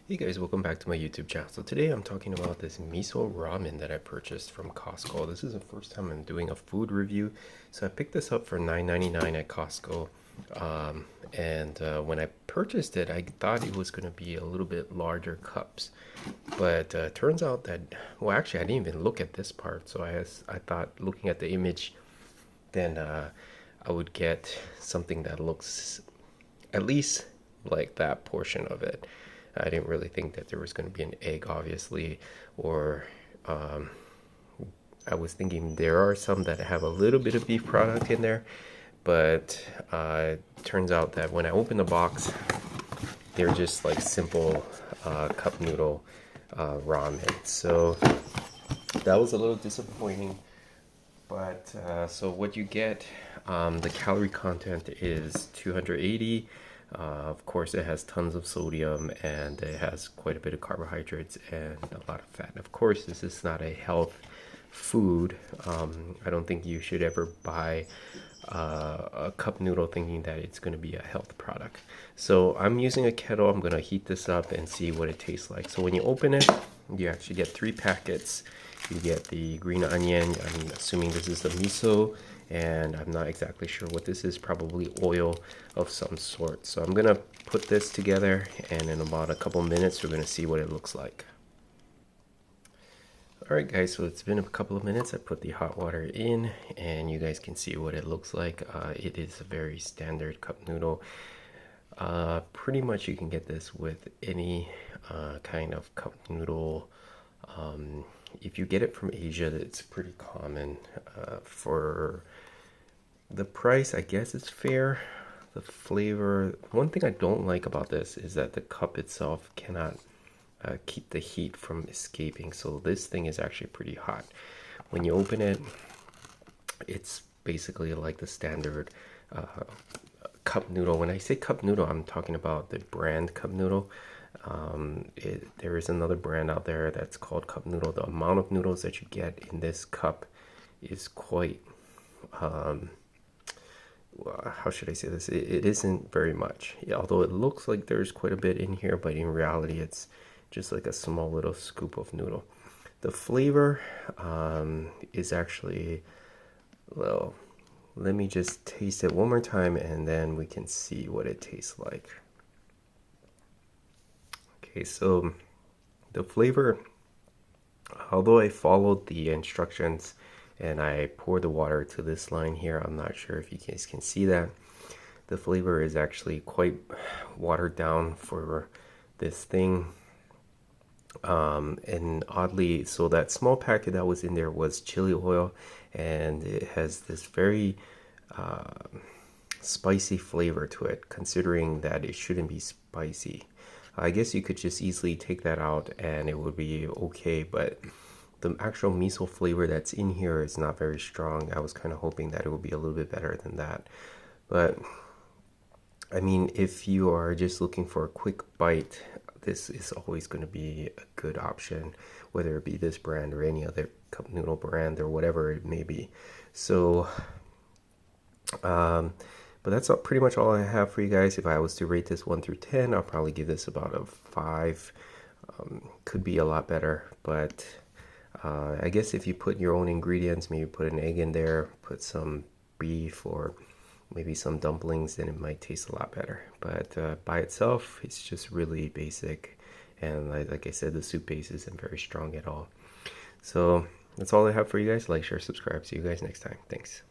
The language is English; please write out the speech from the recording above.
Hey guys, welcome back to my YouTube channel. So today I'm talking about this miso ramen that I purchased from Costco. This is the first time I'm doing a food review. So I picked this up for $9.99 at Costco. When I purchased it, I thought it was going to be a little bit larger cups. But turns out that, well, actually, I didn't even look at this part. So I thought looking at the image, then I would get something that looks at least like that portion of it. I didn't really think that there was going to be an egg, obviously, or um, I was thinking there are some that have a little bit of beef product in there, but turns out that when I opened the box, they're just like simple cup noodle ramen. So that was a little disappointing. But so what you get, the calorie content is 280. Of course, it has tons of sodium and it has quite a bit of carbohydrates and a lot of fat. Of course, this is not a health food. I don't think you should ever buy a cup noodle thinking that it's going to be a health product. So I'm using a kettle. I'm going to heat this up and see what it tastes like. So when you open it, you actually get 3 packets. You get the green onion. I'm assuming this is the miso, and I'm not exactly sure what this is. Probably oil of some sort. So I'm gonna put this together, and in about a couple minutes, we're gonna see what it looks like. Alright guys, so it's been a couple of minutes. I put the hot water in and you guys can see what it looks like. It is a very standard cup noodle. Pretty much you can get this with any kind of cup noodle. If you get it from Asia, it's pretty common. For the price, I guess it's fair. The flavor, one thing I don't like about this is that the cup itself cannot keep the heat from escaping. So this thing is actually pretty hot. When you open it, it's basically like the standard cup noodle. When I say cup noodle, I'm talking about the brand cup noodle. There is another brand out there that's called cup noodle. The amount of noodles that you get in this cup is quite how should I say this? It isn't very much, although it looks like there's quite a bit in here, but in reality it's just like a small little scoop of noodle. The flavor is actually, well, let me just taste it one more time and then we can see what it tastes like. Okay, so the flavor, although I followed the instructions and I poured the water to this line here, I'm not sure if you guys can see that. The flavor is actually quite watered down for this thing. And oddly, so that small packet that was in there was chili oil, and it has this very spicy flavor to it, considering that it shouldn't be spicy. I guess you could just easily take that out and it would be okay, but the actual miso flavor that's in here is not very strong. I was kind of hoping that it would be a little bit better than that. But I mean, if you are just looking for a quick bite, this is always going to be a good option, whether it be this brand or any other cup noodle brand or whatever it may be. So, but that's pretty much all I have for you guys. If I was to rate this 1 through 10, I'll probably give this about a 5. Could be a lot better, but I guess if you put your own ingredients, maybe put an egg in there, put some beef or maybe some dumplings, then it might taste a lot better. But by itself, it's just really basic. And like I said, the soup base isn't very strong at all. So that's all I have for you guys. Like, share, subscribe. See you guys next time. Thanks.